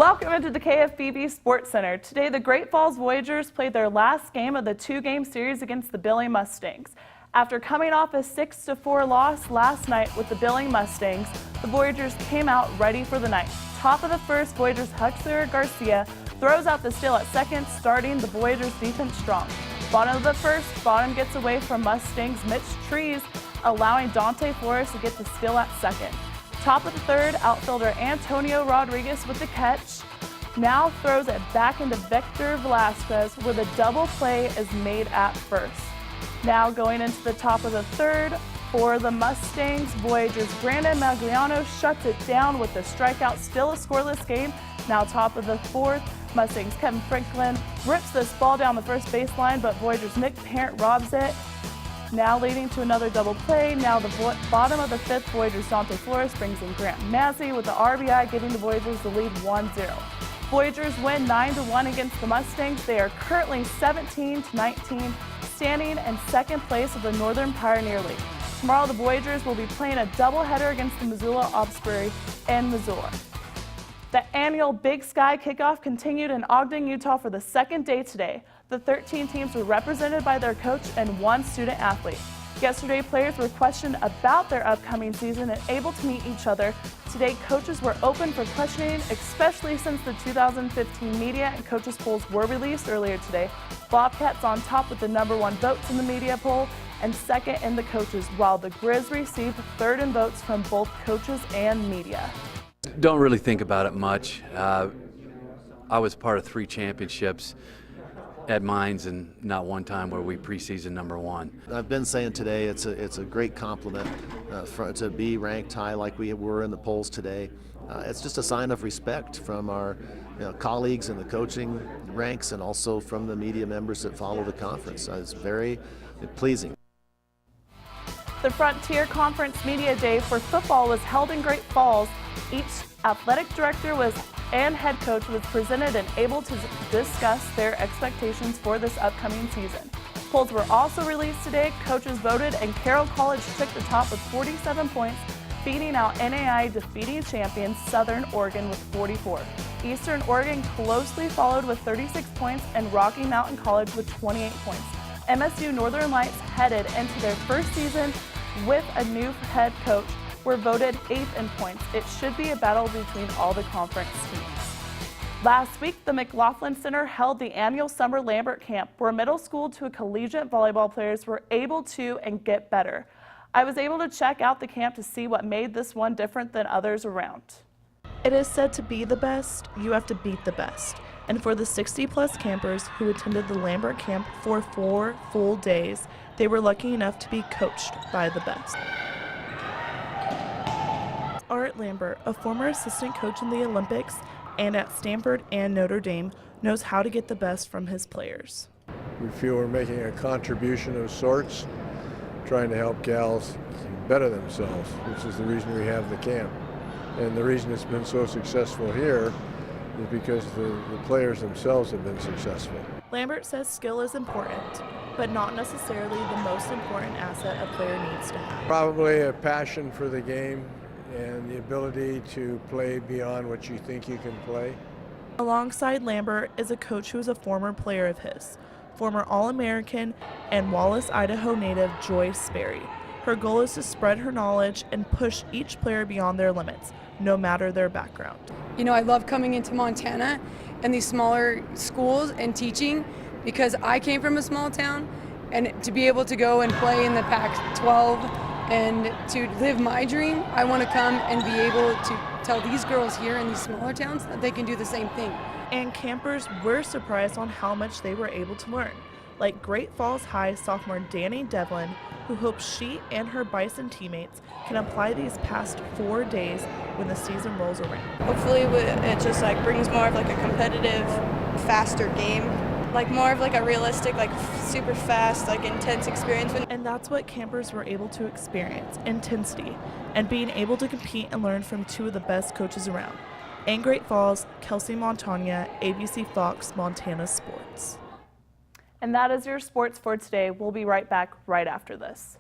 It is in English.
Welcome into the KFBB Sports Center. Today, the Great Falls Voyagers played their last game of the two-game series against the Billing Mustangs. After coming off a 6-4 loss last night with the Billing Mustangs, the Voyagers came out ready for the night. Top of the first, Voyagers Huxler Garcia throws out the steal at second, starting the Voyagers defense strong. Bottom of the first, Bottom gets away from Mustangs' Mitch Trees, allowing Dante Flores to get the steal at second. Top of the third, outfielder Antonio Rodriguez with the catch now throws it back into Victor Velasquez, where the double play is made at first. Now going into the top of the third, for the Mustangs, Voyagers Brandon Magliano shuts it down with the strikeout, still a scoreless game. Now top of the fourth, Mustangs Kevin Franklin rips this ball down the first baseline, but Voyagers Nick Parent robs it. Now leading to another double play. Now the bottom of the fifth, Voyagers Dante Flores brings in Grant Massey with the RBI, giving the Voyagers the lead 1-0. Voyagers win 9-1 against the Mustangs. They are currently 17-19, standing in second place of the Northern Pioneer League. Tomorrow the Voyagers will be playing a doubleheader against the Missoula Osprey in Missoula. The annual Big Sky kickoff continued in Ogden, Utah for the second day today. The 13 teams were represented by their coach and one student athlete. Yesterday, players were questioned about their upcoming season and able to meet each other. Today, coaches were open for questioning, especially since the 2015 media and coaches polls were released earlier today. Bobcats on top with the #1 votes in the media poll and second in the coaches, while the Grizz received third in votes from both coaches and media. Don't really think about it much. I was part of 3 championships at Mines, and not one time were we preseason #1. I've been saying today it's a great compliment to be ranked high like we were in the polls today. It's just a sign of respect from our colleagues in the coaching ranks and also from the media members that follow the conference. It's very pleasing. The Frontier Conference Media Day for football was held in Great Falls. Each athletic director and head coach was presented and able to discuss their expectations for this upcoming season. Polls were also released today. Coaches voted, and Carroll College took the top with 47 points, beating out NAI defeating champions Southern Oregon with 44. Eastern Oregon closely followed with 36 points, and Rocky Mountain College with 28 points. MSU Northern Lights, headed into their first season with a new head coach, were voted 8th in points. It should be a battle between all the conference teams. Last week, the McLaughlin Center held the annual Summer Lambert Camp, where middle school to collegiate volleyball players were able to and get better. I was able to check out the camp to see what made this one different than others around. It is said to be the best, you have to beat the best. And for the 60-plus campers who attended the Lambert Camp for 4 full days, they were lucky enough to be coached by the best. Art Lambert, a former assistant coach in the Olympics and at Stanford and Notre Dame, knows how to get the best from his players. We feel we're making a contribution of sorts, trying to help gals better themselves, which is the reason we have the camp. And the reason it's been so successful here is because the players themselves have been successful. Lambert says skill is important, but not necessarily the most important asset a player needs to have. Probably a passion for the game and the ability to play beyond what you think you can play. Alongside Lambert is a coach who is a former player of his, former All-American and Wallace, Idaho native Joy Sperry. Her goal is to spread her knowledge and push each player beyond their limits, no matter their background. You know, I love coming into Montana and these smaller schools and teaching, because I came from a small town, and to be able to go and play in the Pac-12 and to live my dream, I want to come and be able to tell these girls here in these smaller towns that they can do the same thing. And campers were surprised on how much they were able to learn, like Great Falls High sophomore Danny Devlin, who hopes she and her Bison teammates can apply these past 4 days when the season rolls around. Hopefully it just brings more of a competitive, faster game, more of a realistic, super fast, intense experience. And that's what campers were able to experience, intensity, and being able to compete and learn from 2 of the best coaches around. In Great Falls, Kelsee Montagna, ABC Fox, Montana Sports. And that is your sports for today. We'll be right back right after this.